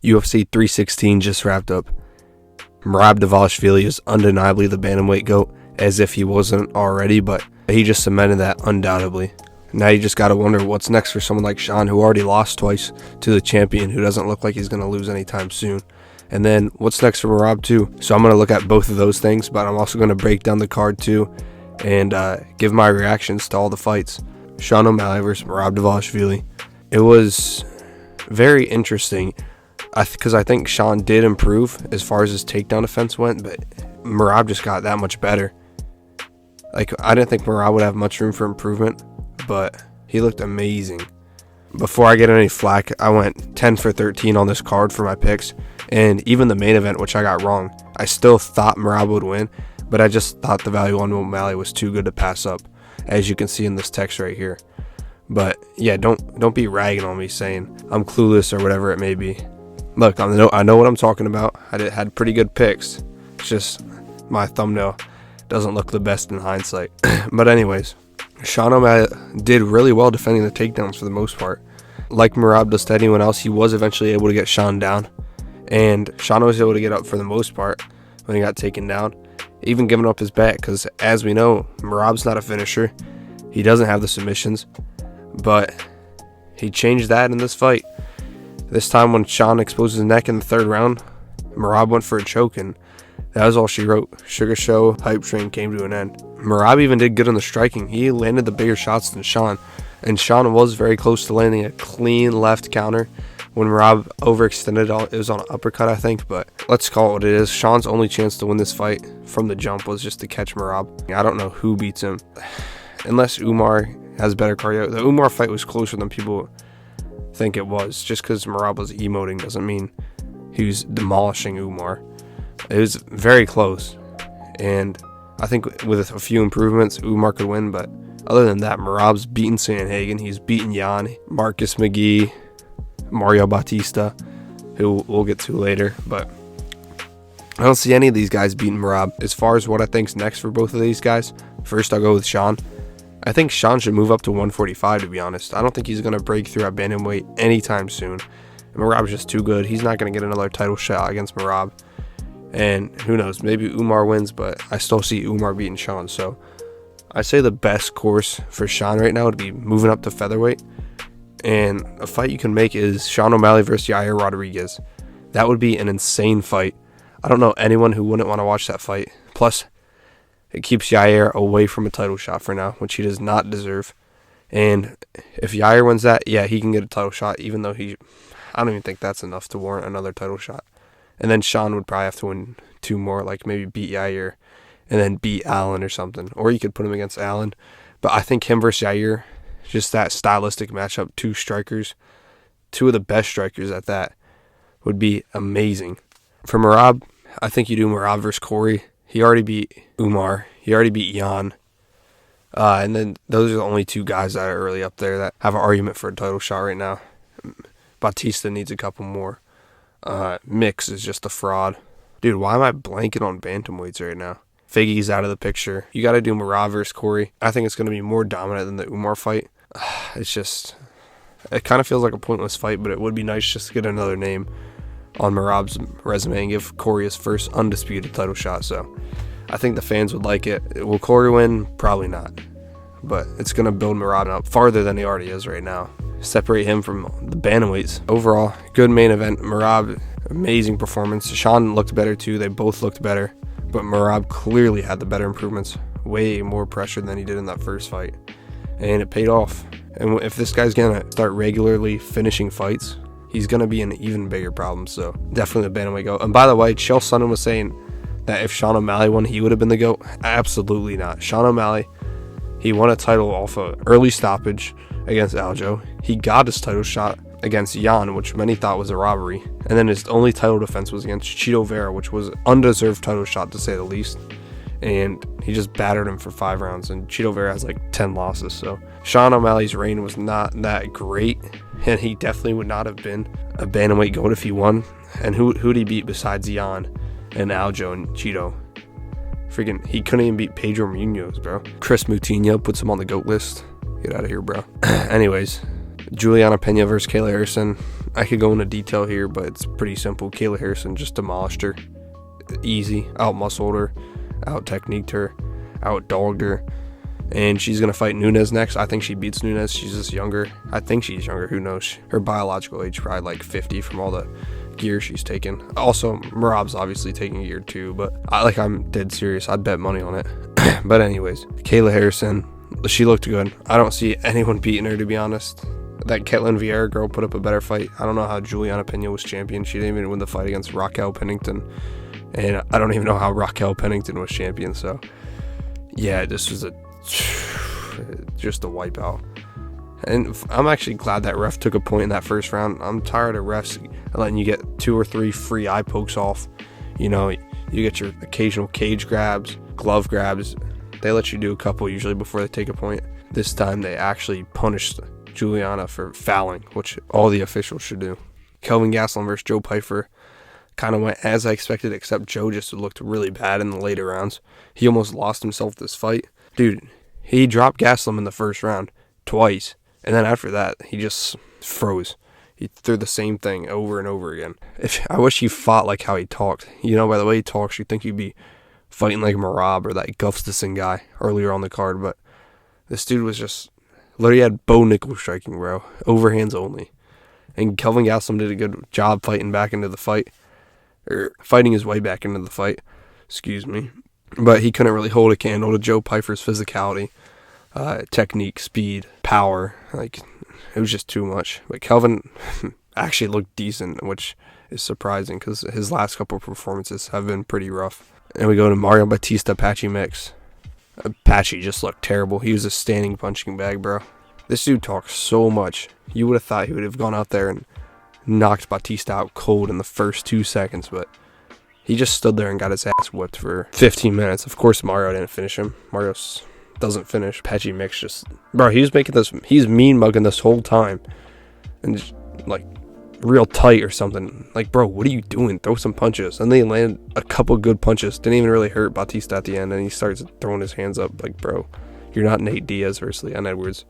UFC 316 just wrapped up. Morab is undeniably the bantamweight GOAT, as if he wasn't already, but he just cemented that undoubtedly. Now you just gotta wonder what's next for someone like Sean, who already lost twice to the champion, who doesn't look like he's gonna lose anytime soon. And then what's next for Morab too? So I'm gonna look at both of those things, but I'm also gonna break down the card too and give my reactions to all the fights. Sean O'Malley versus Morab. It was very interesting because I think Sean did improve as far as his takedown defense went, but Morab just got that much better. Like, I didn't think Morab would have much room for improvement, but he looked amazing. Before I get any flack, I went 10 for 13 on this card for my picks, and even the main event, which I got wrong, I still thought Morab would win, but I just thought the value on O'Malley was too good to pass up, as you can see in this text right here. But yeah, don't be ragging on me saying I'm clueless or whatever it may be. Look, I know what I'm talking about. I had pretty good picks. It's just my thumbnail doesn't look the best in hindsight. But anyways, Sean O'Malley did really well defending the takedowns for the most part. Like Morab does to anyone else, he was eventually able to get Sean down. And Sean was able to get up for the most part when he got taken down, even giving up his back, because as we know, Morab's not a finisher. He doesn't have the submissions, but he changed that in this fight. This time when Sean exposed his neck in the third round, Morab went for a choke, and that was all she wrote. Sugar Show hype train came to an end. Morab even did good on the striking. He landed the bigger shots than Sean, and Sean was very close to landing a clean left counter when Morab overextended. It was on an uppercut, I think, but let's call it what it is. Sean's only chance to win this fight from the jump was just to catch Morab. I don't know who beats him, unless Umar has better cardio. The Umar fight was closer than people think it was. Just because Morab was emoting doesn't mean he was demolishing Umar. It was very close, and I think with a few improvements, Umar could win, but other than that, Morab's beaten Sandhagen, he's beaten Jan, Marcus McGee, Mario Batista, who we'll get to later, but I don't see any of these guys beating Morab. As far as what I think's next for both of these guys, first I'll go with Sean. I think Sean should move up to 145, to be honest. I don't think he's going to break through at bantamweight anytime soon. Morab's just too good. He's not going to get another title shot against Morab. And who knows, maybe Umar wins, but I still see Umar beating Sean. So I say the best course for Sean right now would be moving up to featherweight. And a fight you can make is Sean O'Malley versus Yair Rodriguez. That would be an insane fight. I don't know anyone who wouldn't want to watch that fight. Plus, it keeps Yair away from a title shot for now, which he does not deserve. And if Yair wins that, yeah, he can get a title shot, even though I don't even think that's enough to warrant another title shot. And then Sean would probably have to win two more, like maybe beat Yair and then beat Allen or something. Or you could put him against Allen. But I think him versus Yair, just that stylistic matchup, two strikers, two of the best strikers at that, would be amazing. For Morab, I think you do Morab versus Corey. He already beat Umar. He already beat Jan. And then those are the only two guys that are really up there that have an argument for a title shot right now. Batista needs a couple more. Mix is just a fraud. Dude, why am I blanking on bantamweights right now? Figgy's out of the picture. You got to do Morab versus Corey. I think it's going to be more dominant than the Umar fight. It kind of feels like a pointless fight, but it would be nice just to get another name on Morab's resume and give Corey his first undisputed title shot. So I think the fans would like it. Will Corey win? Probably not. But it's going to build Morab up farther than he already is right now. Separate him from the bantamweights. Overall, good main event. Morab, amazing performance. Sean looked better too. They both looked better. But Morab clearly had the better improvements. Way more pressure than he did in that first fight. And it paid off. And if this guy's going to start regularly finishing fights, he's going to be an even bigger problem. So definitely the bantamweight GOAT. And by the way, Chael Sonnen was saying that if Sean O'Malley won, he would have been the GOAT. Absolutely not. Sean O'Malley, he won a title off an early stoppage against Aljo. He got his title shot against Jan, which many thought was a robbery. And then his only title defense was against Chito Vera, which was an undeserved title shot to say the least. And he just battered him for 5 rounds. And Chito Vera has like 10 losses. So Sean O'Malley's reign was not that great. And he definitely would not have been a bantamweight GOAT if he won. And who'd he beat besides Jan and Aljo and Chito? Freaking, he couldn't even beat Pedro Munoz, bro. Chris Moutinho puts him on the GOAT list. Get out of here, bro. Anyways, Juliana Pena versus Kayla Harrison. I could go into detail here, but it's pretty simple. Kayla Harrison just demolished her. Easy. Out-muscled her. Out-techniqued her. Out-dogged her. And she's going to fight Nunes next. I think she beats Nunes. She's just younger. I think she's younger. Who knows? Her biological age probably like 50 from all the gear she's taken. Also, Morab's obviously taking gear too, but I'm dead serious. I'd bet money on it. But anyways, Kayla Harrison, she looked good. I don't see anyone beating her, to be honest. That Ketlin Vieira girl put up a better fight. I don't know how Juliana Pena was champion. She didn't even win the fight against Raquel Pennington. And I don't even know how Raquel Pennington was champion. So, yeah, this was just a wipeout. And I'm actually glad that ref took a point in that first round. I'm tired of refs letting you get 2 or 3 free eye pokes off. You know, you get your occasional cage grabs, glove grabs. They let you do a couple usually before they take a point. This time they actually punished Juliana for fouling, which all the officials should do. Kelvin Gaston versus Joe Pyfer kind of went as I expected, except Joe just looked really bad in the later rounds. He almost lost himself this fight. Dude, he dropped Gaston in the first round twice, and then after that, he just froze. He threw the same thing over and over again. I wish he fought like how he talked. You know, by the way he talks, you'd think he'd be fighting like Morab or that Guffs guy earlier on the card, but this dude was just literally had bow nickel striking, bro. Overhands only. And Kelvin Gastelum did a good job fighting back into the fight. Or fighting his way back into the fight. Excuse me. But he couldn't really hold a candle to Joe Pyfer's physicality, technique, speed, power. Like, it was just too much. But Kelvin actually looked decent, which is surprising because his last couple of performances have been pretty rough. And we go to Mario Batista, Patchy mix. Patchy just looked terrible. He was a standing punching bag, bro. This dude talks so much. You would have thought he would have gone out there and knocked Batista out cold in the first 2 seconds, but he just stood there and got his ass whipped for 15 minutes. Of course, Mario didn't finish him. Mario doesn't finish. Patchy mix just... Bro, he's mean mugging this whole time. And just, like, real tight or something. Like, bro, what are you doing? Throw some punches. And they landed a couple good punches. Didn't even really hurt Batista at the end. And he starts throwing his hands up. Like, bro, you're not Nate Diaz versus Leon Edwards.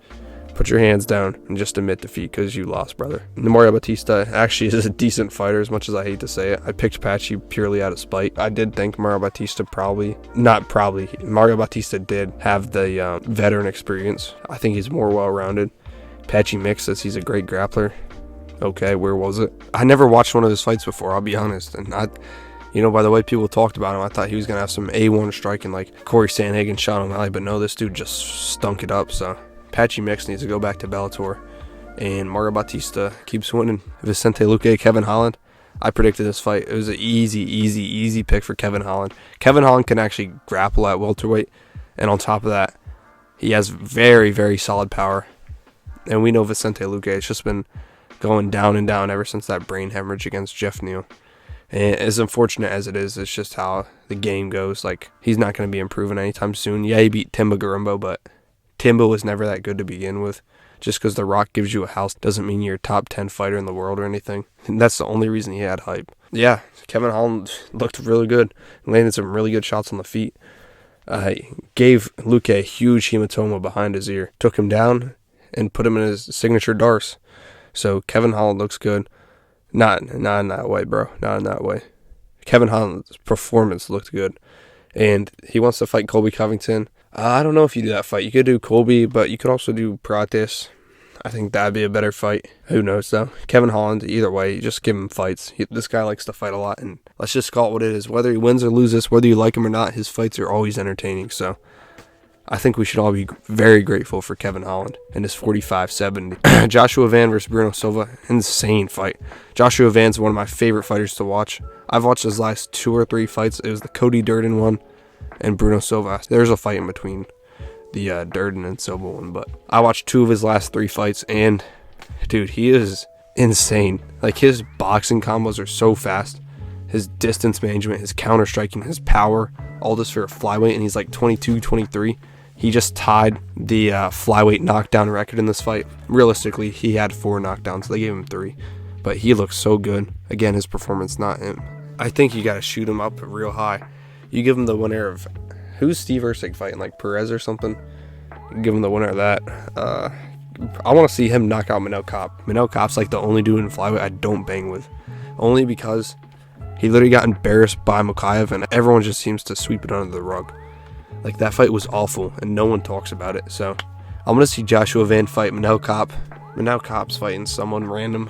Put your hands down and just admit defeat because you lost, brother. Mario Batista actually is a decent fighter, as much as I hate to say it. I picked Patchy purely out of spite. I did think Mario Batista Mario Batista did have the veteran experience. I think he's more well-rounded. Patchy Mix says he's a great grappler. Okay, where was it? I never watched one of his fights before, I'll be honest. And by the way people talked about him, I thought he was going to have some A1 striking like Corey Sandhagen, Sean O'Malley, but no, this dude just stunk it up, so... Patchy Mix needs to go back to Bellator. And Mario Batista keeps winning. Vicente Luque, Kevin Holland. I predicted this fight. It was an easy pick for Kevin Holland. Kevin Holland can actually grapple at welterweight. And on top of that, he has very, very solid power. And we know Vicente Luque has just been going down and down ever since that brain hemorrhage against Jeff Neal. And as unfortunate as it is, it's just how the game goes. Like, he's not going to be improving anytime soon. Yeah, he beat Timba Garumbo, but... Timbo was never that good to begin with. Just because The Rock gives you a house doesn't mean you're a top 10 fighter in the world or anything. And that's the only reason he had hype. Yeah, Kevin Holland looked really good. Landed some really good shots on the feet. Gave Luque a huge hematoma behind his ear. Took him down and put him in his signature Darce. So Kevin Holland looks good. Not in that way, bro. Not in that way. Kevin Holland's performance looked good. And he wants to fight Colby Covington. I don't know if you do that fight. You could do Colby, but you could also do Pratis. I think that'd be a better fight. Who knows, though? Kevin Holland, either way, just give him fights. This guy likes to fight a lot, and let's just call it what it is. Whether he wins or loses, whether you like him or not, his fights are always entertaining. So I think we should all be very grateful for Kevin Holland and his 45-70. Joshua Van versus Bruno Silva. Insane fight. Joshua Van's one of my favorite fighters to watch. I've watched his last 2 or 3 fights. It was the Cody Durden one. And Bruno Silva. There's a fight in between the Durden and Silva one, but I watched 2 of his last 3 fights, and dude, he is insane. Like, his boxing combos are so fast. His distance management, his counter striking, his power, all this for a flyweight, and he's like 22, 23. He just tied the flyweight knockdown record in this fight. Realistically, he had 4 knockdowns. They gave him 3, but he looks so good. Again, his performance, not him. I think you got to shoot him up real high. You give him the winner of... Who's Steve Usyk fighting? Like Perez or something? You give him the winner of that. I want to see him knock out Manel Kopp. Manel Kopp's like the only dude in flyweight I don't bang with. Only because he literally got embarrassed by Mokaev, and everyone just seems to sweep it under the rug. Like, that fight was awful, and no one talks about it. So, I'm going to see Joshua Van fight Manel Kopp. Manel Kopp's fighting someone random.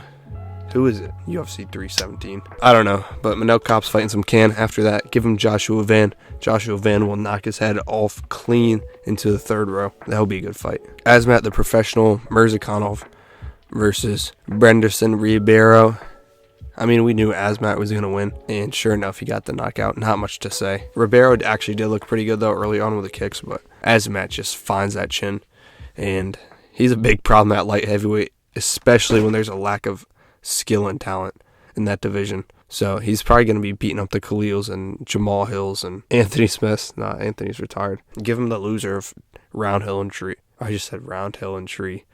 Who is it? UFC 317. I don't know, but Manel Kopp's fighting some can. After that, give him Joshua Van. Joshua Van will knock his head off clean into the third row. That'll be a good fight. Azmat, the professional, Mirzakhanov versus Brenderson Ribeiro. I mean, we knew Azmat was going to win, and sure enough, he got the knockout. Not much to say. Ribeiro actually did look pretty good, though, early on with the kicks, but Azmat just finds that chin, and he's a big problem at light heavyweight, especially when there's a lack of skill and talent in that division. So he's probably going to be beating up the Khalils and Jamal Hills and Anthony Smith. Nah, Anthony's retired. Give him the loser of Roundhill and Tree. I just said Roundhill and Tree.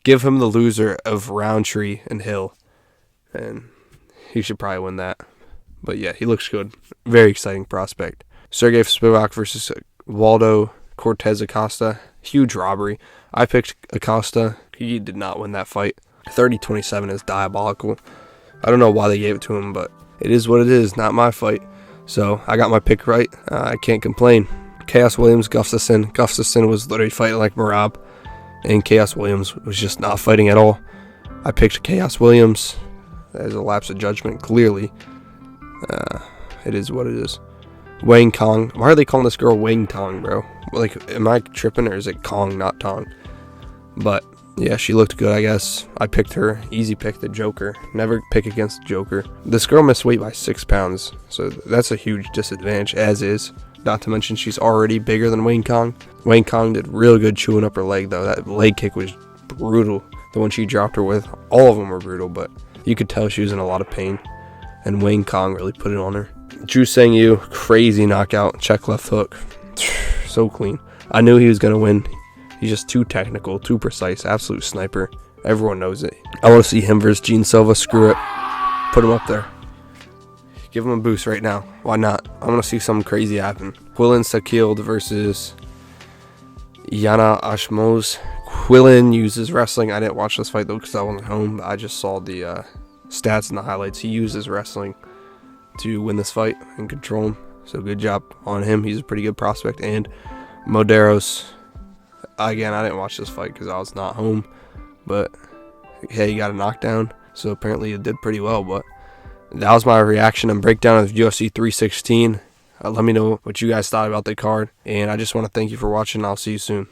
Give him the loser of Roundtree and Hill, and he should probably win that. But yeah, he looks good. Very exciting prospect. Sergey Spivak versus Waldo Cortez Acosta. Huge robbery. I picked Acosta. He did not win that fight. 30-27 is diabolical. I don't know why they gave it to him, but it is what it is. Not my fight. So I got my pick right. I can't complain. Chaos Williams, Gustafsson. Gustafsson was literally fighting like Morab, and Chaos Williams was just not fighting at all. I picked Chaos Williams. There's a lapse of judgment, clearly. It is what it is. Wang Kong. Why are they calling this girl Wang Tong, bro? Like, am I tripping, or is it Kong, not Tong? But yeah, she looked good, I guess. I picked her. Easy pick, the Joker. Never pick against the Joker. This girl missed weight by 6 pounds, so that's a huge disadvantage, as is. Not to mention she's already bigger than Wayne Kong. Wayne Kong did real good chewing up her leg, though. That leg kick was brutal. The one she dropped her with, all of them were brutal, but you could tell she was in a lot of pain. And Wayne Kong really put it on her. Ju Sang Yu, crazy knockout. Check left hook. So clean. I knew he was going to win. He's just too technical, too precise, absolute sniper. Everyone knows it. I want to see him versus Gene Silva. Screw it. Put him up there. Give him a boost right now. Why not? I want to see something crazy happen. Quillen Sakild versus Yana Ashmoz. Quillen uses wrestling. I didn't watch this fight, though, because I wasn't home. But I just saw the stats and the highlights. He uses wrestling to win this fight and control him. So good job on him. He's a pretty good prospect. And Moderos. Again, I didn't watch this fight because I was not home, but hey, he got a knockdown, so apparently it did pretty well. But that was my reaction and breakdown of UFC 316. Let me know what you guys thought about the card, and I just want to thank you for watching. I'll see you soon.